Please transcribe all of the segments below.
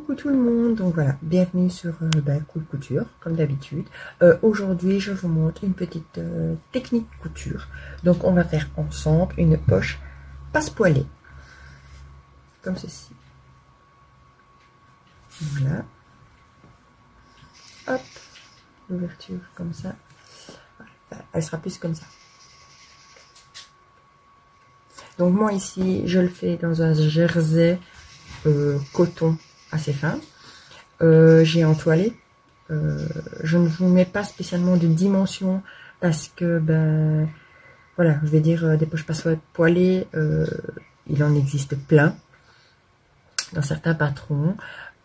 Coucou tout le monde, donc voilà, bienvenue sur Cool Couture, comme d'habitude. Aujourd'hui, je vous montre une petite technique couture. Donc, on va faire ensemble une poche passe-poilée, comme ceci. Voilà. Hop, l'ouverture comme ça. Voilà. Elle sera plus comme ça. Donc, moi ici, je le fais dans un jersey coton assez fin. J'ai entoilé. Je ne vous mets pas spécialement de dimension parce que voilà, je vais dire des poches passe-poilées, il en existe plein dans certains patrons.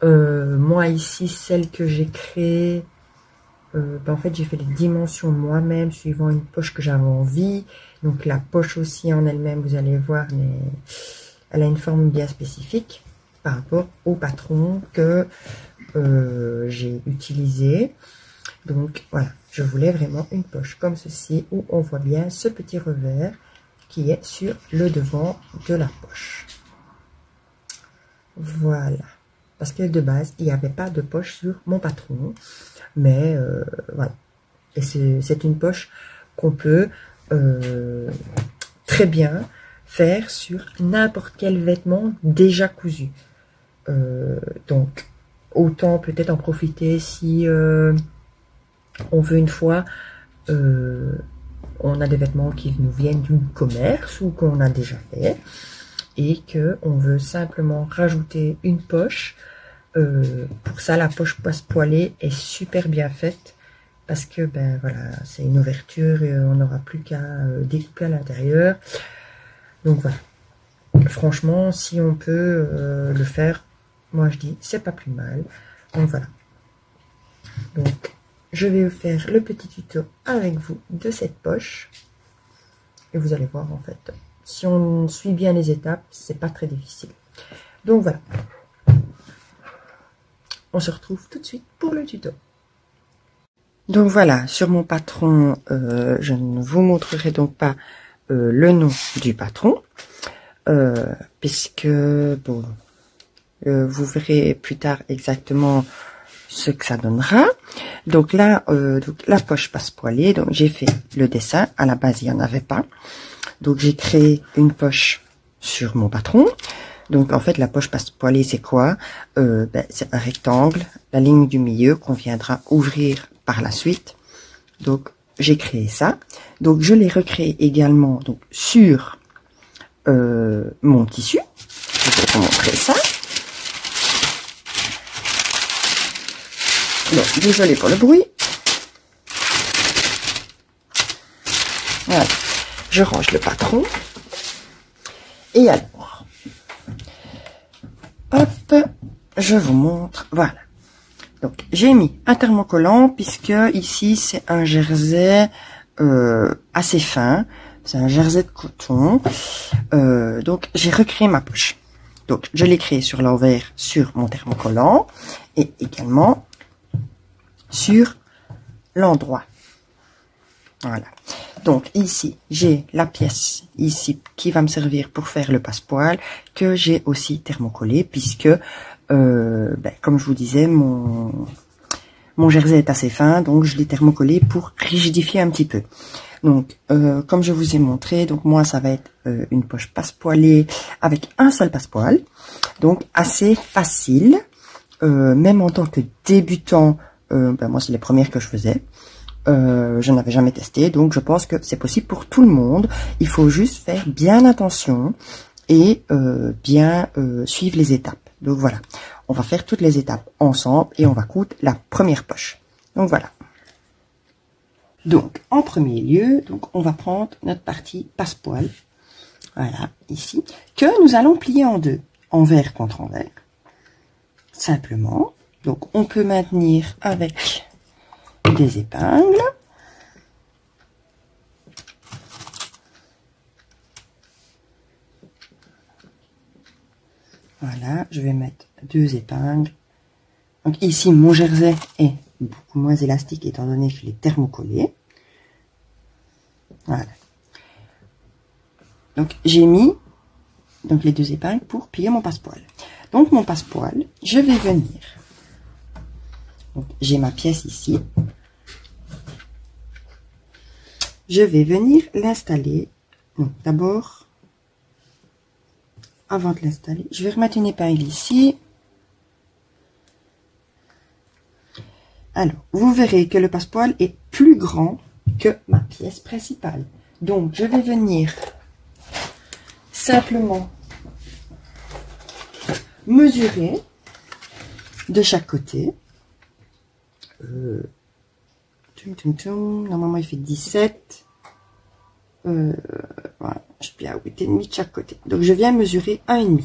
Moi ici, celle que j'ai créée, en fait j'ai fait les dimensions moi-même suivant une poche que j'avais envie. Donc la poche aussi en elle-même, vous allez voir, mais elle a une forme bien spécifique par rapport au patron que j'ai utilisé. Donc voilà, je voulais vraiment une poche comme ceci où on voit bien ce petit revers qui est sur le devant de la poche. Voilà, parce que de base il n'y avait pas de poche sur mon patron, mais voilà, et c'est une poche qu'on peut très bien faire sur n'importe quel vêtement déjà cousu. Donc autant peut-être en profiter si on veut une fois on a des vêtements qui nous viennent du commerce ou qu'on a déjà fait et que on veut simplement rajouter une poche. Pour ça, la poche passe-poilée est super bien faite parce que voilà, c'est une ouverture et on n'aura plus qu'à découper à l'intérieur. Donc voilà, franchement, si on peut le faire, moi je dis c'est pas plus mal. Donc voilà, donc je vais vous faire le petit tuto avec vous de cette poche et vous allez voir, en fait, si on suit bien les étapes, c'est pas très difficile. Donc voilà, on se retrouve tout de suite pour le tuto. Donc voilà, sur mon patron, je ne vous montrerai donc pas le nom du patron, puisque bon, vous verrez plus tard exactement ce que ça donnera. Donc là, donc la poche passe-poilée, donc j'ai fait le dessin. À la base, il n'y en avait pas. Donc j'ai créé une poche sur mon patron. Donc en fait, la poche passe-poilée, c'est quoi? C'est un rectangle, la ligne du milieu qu'on viendra ouvrir par la suite. Donc j'ai créé ça. Donc je l'ai recréé également donc sur mon tissu. Je vais vous montrer ça. Bon, désolé pour le bruit. Voilà, je range le patron. Et alors, hop, je vous montre. Voilà. Donc, j'ai mis un thermocollant puisque ici, c'est un jersey assez fin. C'est un jersey de coton. Donc, j'ai recréé ma poche. Donc, je l'ai créé sur l'envers sur mon thermocollant et également sur l'endroit. Voilà. Donc ici, j'ai la pièce ici qui va me servir pour faire le passepoil que j'ai aussi thermocollé puisque, comme je vous disais, mon jersey est assez fin, donc je l'ai thermocollé pour rigidifier un petit peu. Donc, comme je vous ai montré, donc moi ça va être une poche passepoilée avec un seul passepoil, donc assez facile, même en tant que débutant. Moi, c'est les premières que je faisais. Je n'avais jamais testé, donc je pense que c'est possible pour tout le monde. Il faut juste faire bien attention et bien suivre les étapes. Donc voilà, on va faire toutes les étapes ensemble et on va coudre la première poche. Donc voilà. Donc en premier lieu, donc on va prendre notre partie passe-poil. Voilà, ici, que nous allons plier en deux, envers contre envers. Simplement. Donc, on peut maintenir avec des épingles. Voilà, je vais mettre deux épingles. Donc, ici, mon jersey est beaucoup moins élastique étant donné que je l'ai thermocollé. Voilà. Donc, j'ai mis donc les deux épingles pour plier mon passepoil. Donc mon passepoil, je vais venir. J'ai ma pièce ici. Je vais venir l'installer. D'abord, avant de l'installer, je vais remettre une épingle ici. Alors, vous verrez que le passepoil est plus grand que ma pièce principale. Donc, je vais venir simplement mesurer de chaque côté. Normalement, il fait 17. Voilà, je suis à 8,5 de chaque côté. Donc, je viens mesurer 1,5.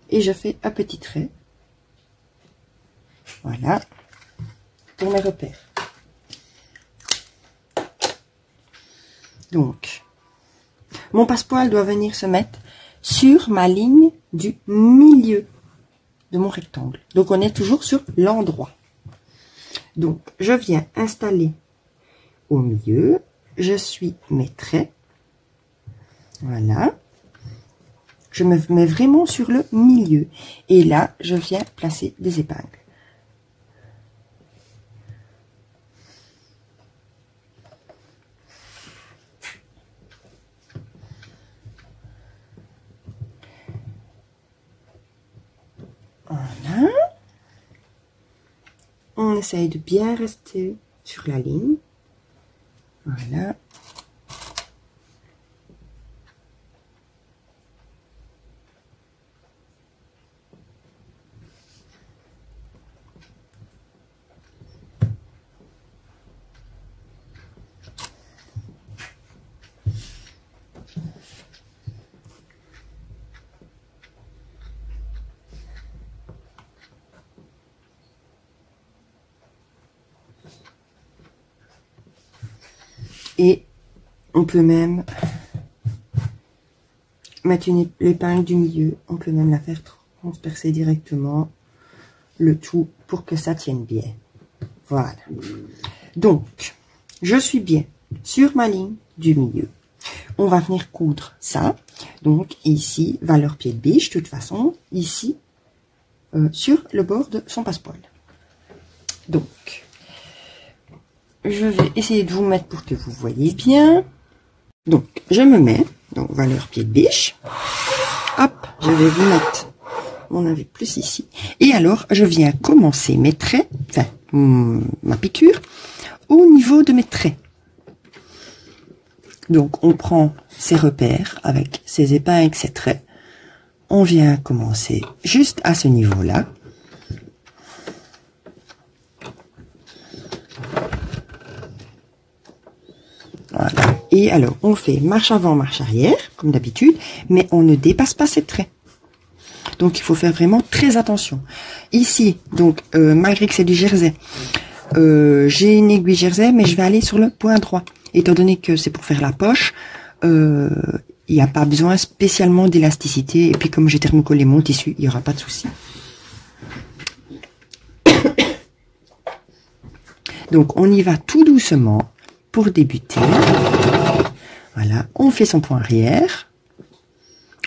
Et je fais un petit trait. Voilà. Pour mes repères. Donc, mon passepoil doit venir se mettre sur ma ligne du milieu de mon rectangle. Donc, on est toujours sur l'endroit. Donc, je viens installer au milieu. Je suis mes traits. Voilà. Je me mets vraiment sur le milieu. Et là, je viens placer des épingles. Voilà. On essaye de bien rester sur la ligne. Voilà. Et on peut même mettre l'épingle du milieu. On peut même la faire transpercer directement. Le tout pour que ça tienne bien. Voilà. Donc, je suis bien sur ma ligne du milieu. On va venir coudre ça. Donc, ici, valeur pied de biche. De toute façon, ici, sur le bord de son passepoil. Donc, je vais essayer de vous mettre pour que vous voyez bien. Donc, je me mets, donc valeur pied de biche. Hop, je vais vous mettre mon navet plus ici. Et alors, je viens commencer mes traits, enfin, ma piqûre, au niveau de mes traits. Donc, on prend ses repères avec ses épingles, ses traits. On vient commencer juste à ce niveau-là. Voilà. Et alors, on fait marche avant, marche arrière, comme d'habitude, mais on ne dépasse pas ces traits. Donc, il faut faire vraiment très attention. Ici, donc, malgré que c'est du jersey, j'ai une aiguille jersey, mais je vais aller sur le point droit. Étant donné que c'est pour faire la poche, il n'y a pas besoin spécialement d'élasticité. Et puis, comme j'ai thermocollé mon tissu, il n'y aura pas de souci. Donc, on y va tout doucement. Pour débuter, voilà, on fait son point arrière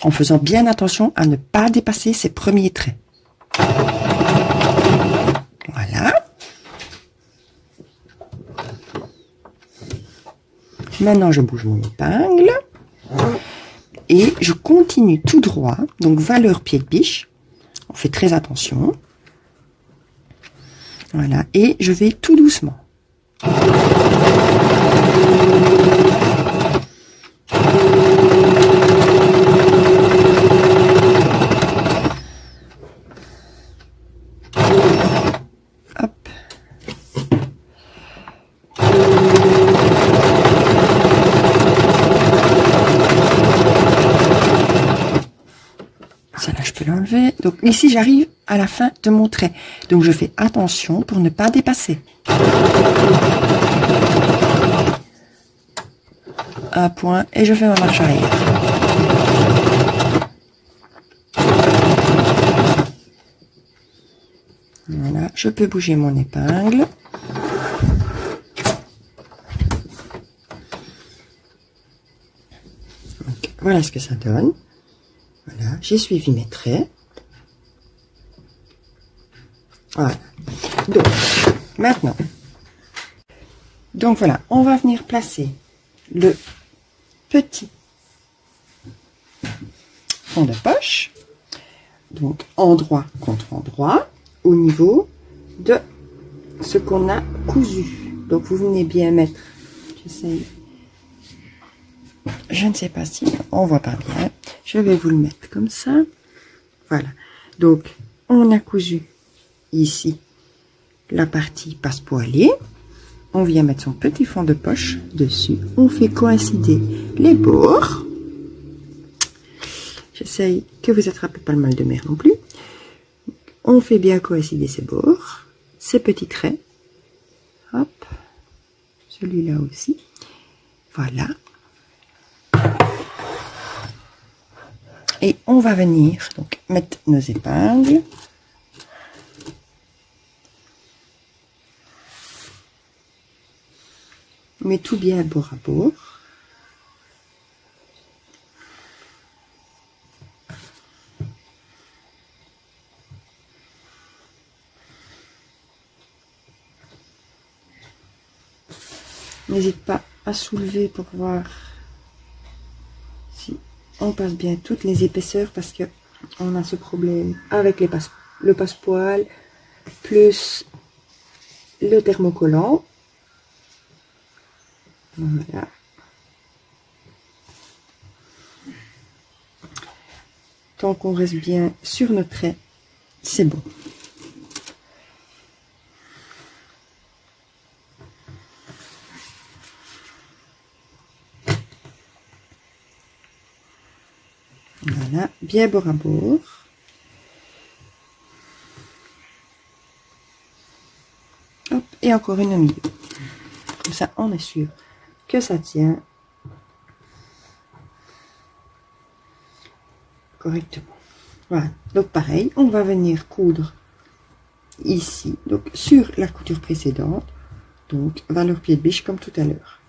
en faisant bien attention à ne pas dépasser ses premiers traits. Voilà. Maintenant, je bouge mon épingle et je continue tout droit. Donc, valeur pied de biche. On fait très attention. Voilà, et je vais tout doucement. Hop. Celle-là, je peux l'enlever. Donc ici, j'arrive à la fin de mon trait. Donc je fais attention pour ne pas dépasser. Un point et je fais ma marche arrière. Voilà, je peux bouger mon épingle. Donc, voilà ce que ça donne. Voilà, j'ai suivi mes traits. Voilà. Donc, maintenant, donc voilà, on va venir placer le petit fond de poche, donc endroit contre endroit, au niveau de ce qu'on a cousu. Donc vous venez bien mettre, j'essaye, je ne sais pas si on voit pas bien, je vais vous le mettre comme ça, voilà. Donc on a cousu ici la partie passepoilée, on vient mettre son petit fond de poche dessus, on fait coïncider les bords. J'essaye que vous attrapez pas le mal de mer non plus. On fait bien coïncider ces bords, ces petits traits. Hop, celui-là aussi. Voilà. Et on va venir donc mettre nos épingles. On met tout bien bord à bord. N'hésite pas à soulever pour voir si on passe bien toutes les épaisseurs, parce que on a ce problème avec le passepoil plus le thermocollant. Voilà. Tant qu'on reste bien sur nos traits, c'est bon. Voilà, bien bord à bord. Hop, et encore une au milieu. Comme ça, on est sûr que ça tient correctement. Voilà, donc pareil, on va venir coudre ici, donc sur la couture précédente, donc valeur pied de biche comme tout à l'heure.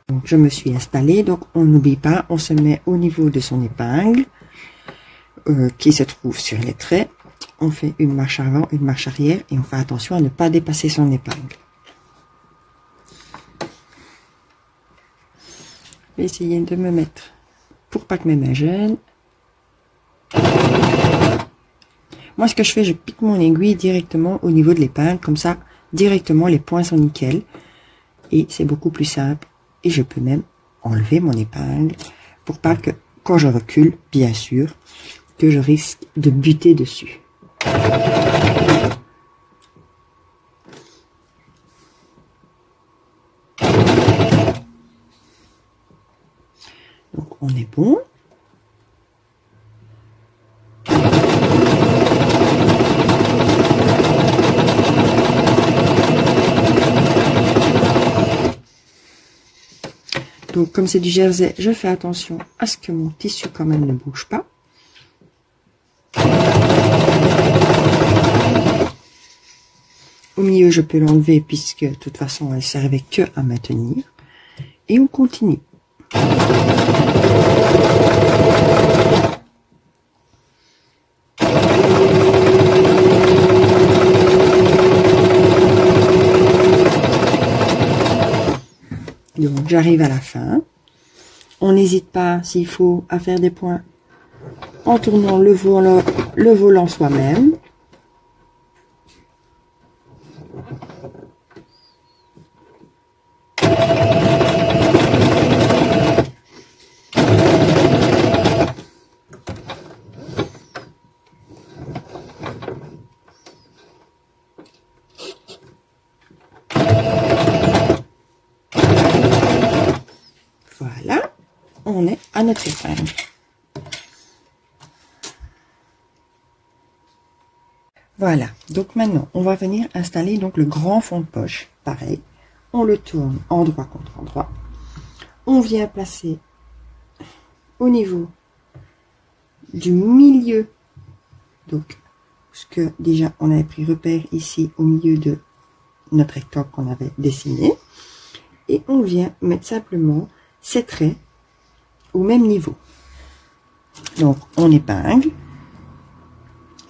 Donc je me suis installée, donc on n'oublie pas, on se met au niveau de son épingle qui se trouve sur les traits. On fait une marche avant, une marche arrière et on fait attention à ne pas dépasser son épingle. Je vais essayer de me mettre pour pas que mes mains gênent. Moi ce que je fais, je pique mon aiguille directement au niveau de l'épingle, comme ça directement les points sont nickel et c'est beaucoup plus simple. Et je peux même enlever mon épingle pour pas que, quand je recule, bien sûr, que je risque de buter dessus. Donc on est bon. Donc, comme c'est du jersey, je fais attention à ce que mon tissu quand même ne bouge pas. Au milieu, je peux l'enlever puisque de toute façon, elle servait que à maintenir. Et on continue. Donc j'arrive à la fin. On n'hésite pas, s'il faut, à faire des points en tournant le volant soi-même. Voilà, on est à notre épingle. Voilà, donc maintenant, on va venir installer donc le grand fond de poche. Pareil, on le tourne endroit contre endroit. On vient placer au niveau du milieu, donc, ce que déjà on avait pris repère ici au milieu de notre rectangle qu'on avait dessiné. Et on vient mettre simplement ces traits au même niveau. Donc on épingle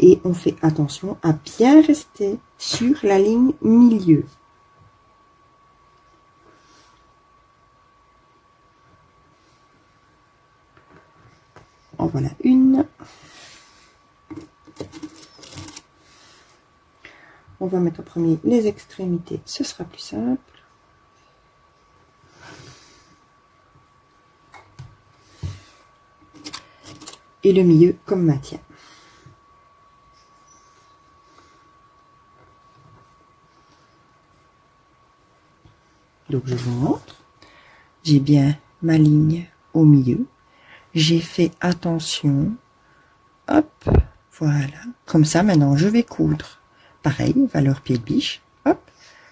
Et on fait attention à bien rester sur la ligne milieu. En voilà une. On va mettre en premier les extrémités, ce sera plus simple. Et le milieu comme maintien. Donc je vous montre. J'ai bien ma ligne au milieu. J'ai fait attention. Hop, voilà. Comme ça, maintenant, je vais coudre. Pareil, valeur pied de biche. Hop,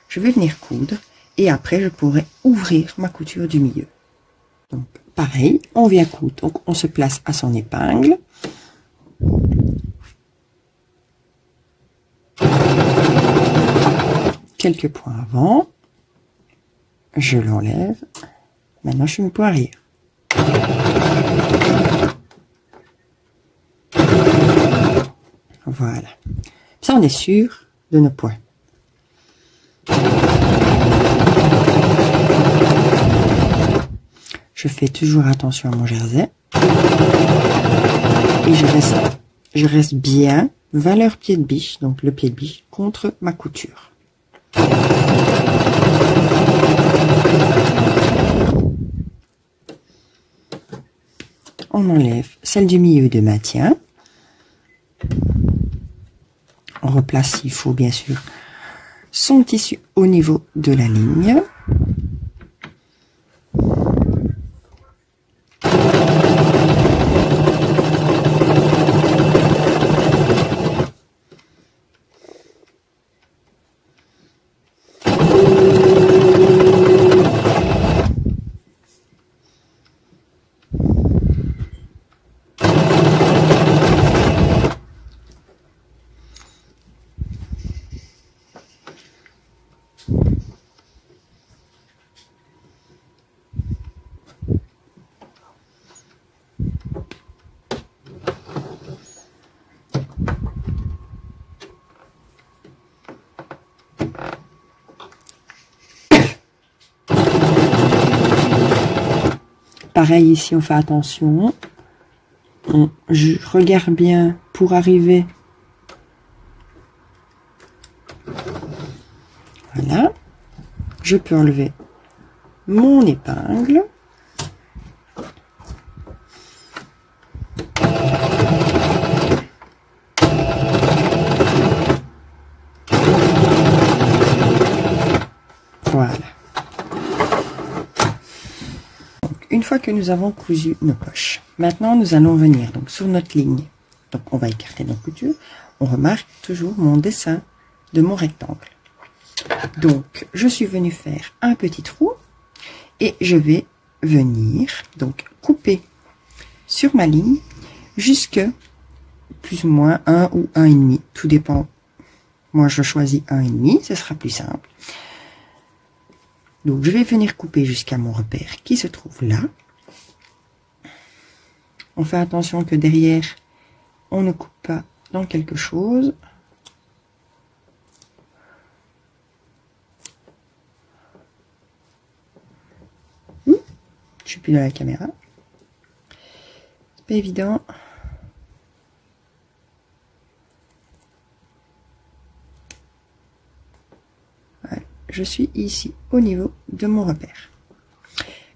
je vais venir coudre. Et après, je pourrai ouvrir ma couture du milieu. Donc, pareil, on vient coudre. Donc, on se place à son épingle. Quelques points avant. Je l'enlève. Maintenant, je fais mes points arrière. Voilà. Ça, on est sûr de nos points. Je fais toujours attention à mon jersey. Et je reste bien valeur pied de biche, donc le pied de biche, contre ma couture. On enlève celle du milieu de maintien. On replace, s'il faut, bien sûr, son tissu au niveau de la ligne. Pareil ici, on fait attention. Je regarde bien pour arriver. Voilà. Je peux enlever mon épingle. Voilà. Une fois que nous avons cousu nos poches, maintenant nous allons venir donc sur notre ligne. Donc on va écarter nos coutures. On remarque toujours mon dessin de mon rectangle. Donc je suis venue faire un petit trou et je vais venir donc couper sur ma ligne jusque plus ou moins 1 ou 1,5. Tout dépend. Moi je choisis 1,5, ce sera plus simple. Donc je vais venir couper jusqu'à mon repère qui se trouve là. On fait attention que derrière, on ne coupe pas dans quelque chose. Je suis plus dans la caméra. C'est pas évident. Voilà. Je suis ici au niveau de mon repère.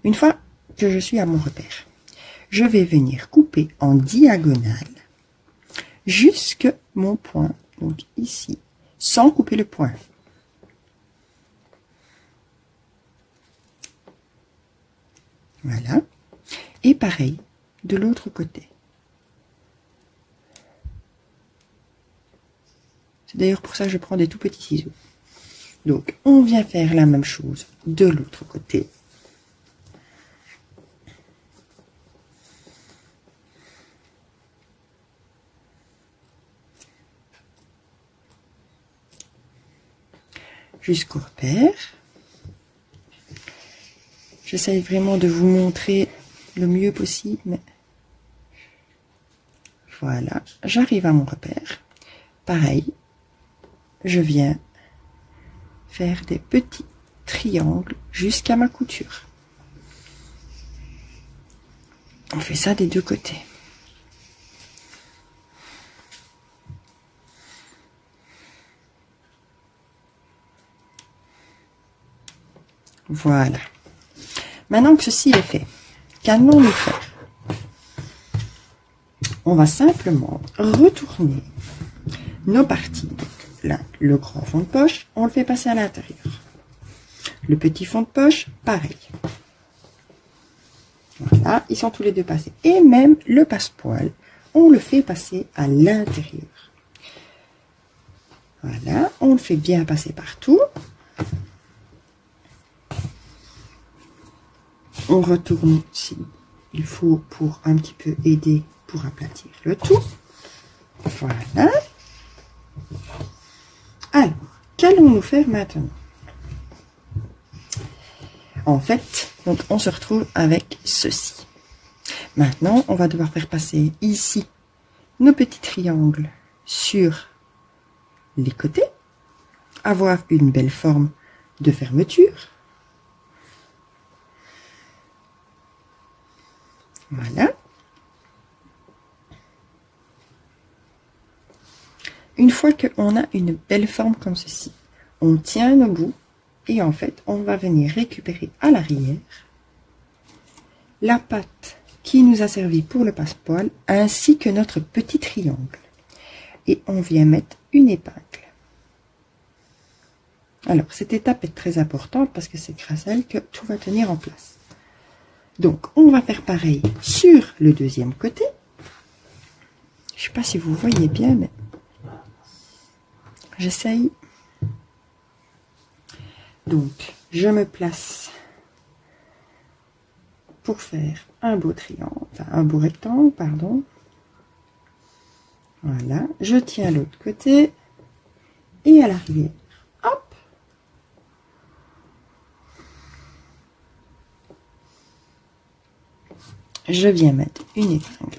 Une fois que je suis à mon repère, je vais venir couper en diagonale jusque mon point, donc ici, sans couper le point. Voilà. Et pareil de l'autre côté. C'est d'ailleurs pour ça que je prends des tout petits ciseaux. Donc, on vient faire la même chose de l'autre côté. Jusqu'au repère. J'essaye vraiment de vous montrer le mieux possible. Mais voilà, j'arrive à mon repère. pareil, je viens faire des petits triangles jusqu'à ma couture. On fait ça des deux côtés. Voilà. Maintenant que ceci est fait, qu'allons-nous faire? On va simplement retourner nos parties. Donc là, le grand fond de poche, on le fait passer à l'intérieur. Le petit fond de poche, pareil. Voilà, ils sont tous les deux passés. Et même le passepoil, on le fait passer à l'intérieur. Voilà, on le fait bien passer partout. On retourne si il faut pour un petit peu aider pour aplatir le tout. Voilà. Alors, qu'allons-nous faire maintenant? En fait, donc on se retrouve avec ceci. Maintenant, on va devoir faire passer ici nos petits triangles sur les côtés, avoir une belle forme de fermeture. Voilà. Une fois qu'on a une belle forme comme ceci, on tient nos bouts et en fait, on va venir récupérer à l'arrière la patte qui nous a servi pour le passepoil ainsi que notre petit triangle. Et on vient mettre une épingle. Alors, cette étape est très importante parce que c'est grâce à elle que tout va tenir en place. Donc, on va faire pareil sur le deuxième côté. Je ne sais pas si vous voyez bien, mais j'essaye. Donc, je me place pour faire un beau triangle, enfin un beau rectangle, pardon. Voilà, je tiens l'autre côté et à l'arrière, hop. Je viens mettre une épingle.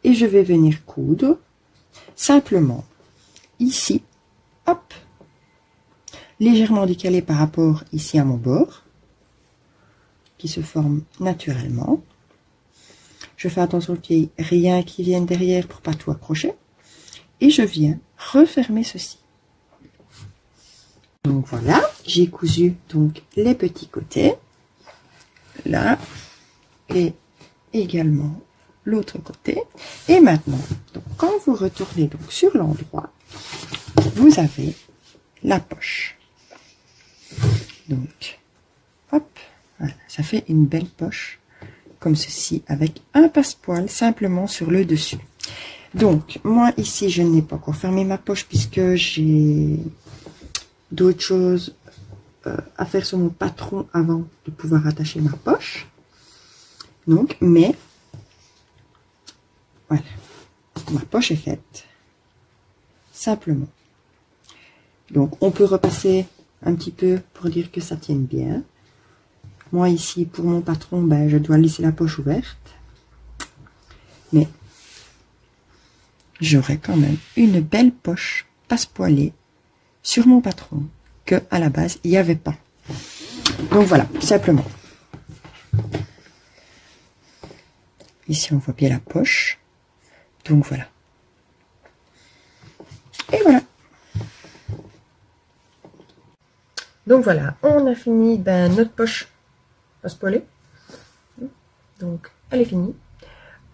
Et je vais venir coudre simplement ici, hop, légèrement décalé par rapport ici à mon bord, qui se forme naturellement. Je fais attention qu'il n'y ait rien qui vienne derrière pour pas tout accrocher. Et je viens refermer ceci. Donc voilà, j'ai cousu donc les petits côtés, là, et également l'autre côté. Et maintenant, donc, quand vous retournez donc sur l'endroit, vous avez la poche. Donc, hop, voilà, ça fait une belle poche, comme ceci, avec un passepoil simplement sur le dessus. Donc, moi ici, je n'ai pas encore fermé ma poche puisque j'ai d'autres choses à faire sur mon patron avant de pouvoir attacher ma poche. Donc, mais voilà, ma poche est faite simplement. Donc, on peut repasser un petit peu pour dire que ça tienne bien. Moi ici, pour mon patron, ben, je dois laisser la poche ouverte. Mais j'aurai quand même une belle poche passepoilée sur mon patron que à la base il n'y avait pas. Donc voilà, simplement. Ici on voit bien la poche. Donc voilà. Et voilà. Donc voilà, on a fini notre poche passepoilée. Donc elle est finie.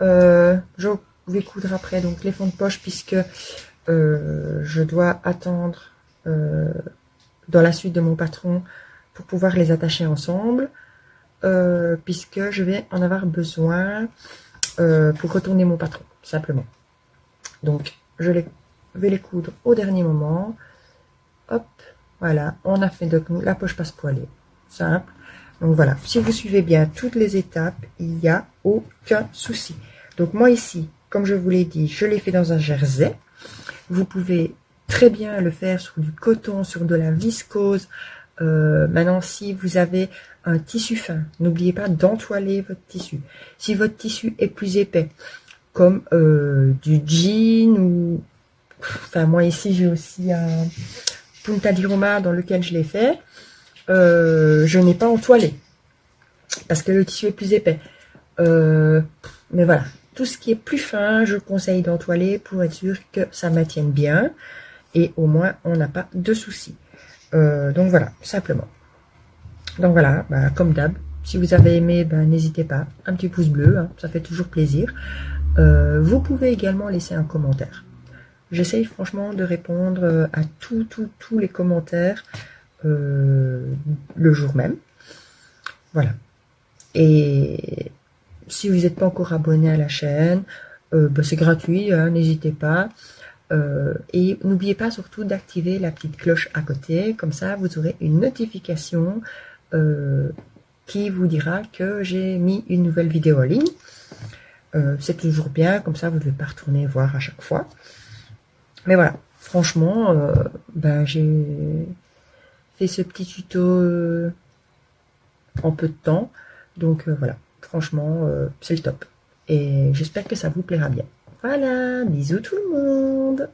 Je vais coudre après donc les fonds de poche puisque je dois attendre dans la suite de mon patron pour pouvoir les attacher ensemble puisque je vais en avoir besoin pour retourner mon patron simplement. Donc je vais les coudre au dernier moment. Hop, voilà, on a fait donc la poche passepoilée simple. Donc voilà, si vous suivez bien toutes les étapes, il n'y a aucun souci. Donc moi ici, comme je vous l'ai dit, je l'ai fait dans un jersey. Vous pouvez très bien le faire sur du coton, sur de la viscose, Maintenant, si vous avez un tissu fin, n'oubliez pas d'entoiler votre tissu. Si votre tissu est plus épais, comme du jean ou... Enfin, moi ici, j'ai aussi un Punta di Roma dans lequel je l'ai fait. Je n'ai pas entoilé parce que le tissu est plus épais. Mais voilà, tout ce qui est plus fin, je conseille d'entoiler pour être sûr que ça maintienne bien et au moins on n'a pas de soucis. Donc voilà, simplement. Donc voilà, bah, comme d'hab, si vous avez aimé, ben, n'hésitez pas, un petit pouce bleu, hein, ça fait toujours plaisir. Vous pouvez également laisser un commentaire. J'essaye franchement de répondre à tous les commentaires le jour même. Voilà. Et si vous n'êtes pas encore abonné à la chaîne, ben, c'est gratuit, hein, n'hésitez pas. Et n'oubliez pas surtout d'activer la petite cloche à côté, comme ça vous aurez une notification qui vous dira que j'ai mis une nouvelle vidéo en ligne. C'est toujours bien, comme ça vous ne devez pas retourner voir à chaque fois. Mais voilà, franchement, ben, j'ai fait ce petit tuto en peu de temps. Donc voilà, franchement, c'est le top. Et j'espère que ça vous plaira bien. Voilà, bisous tout le monde!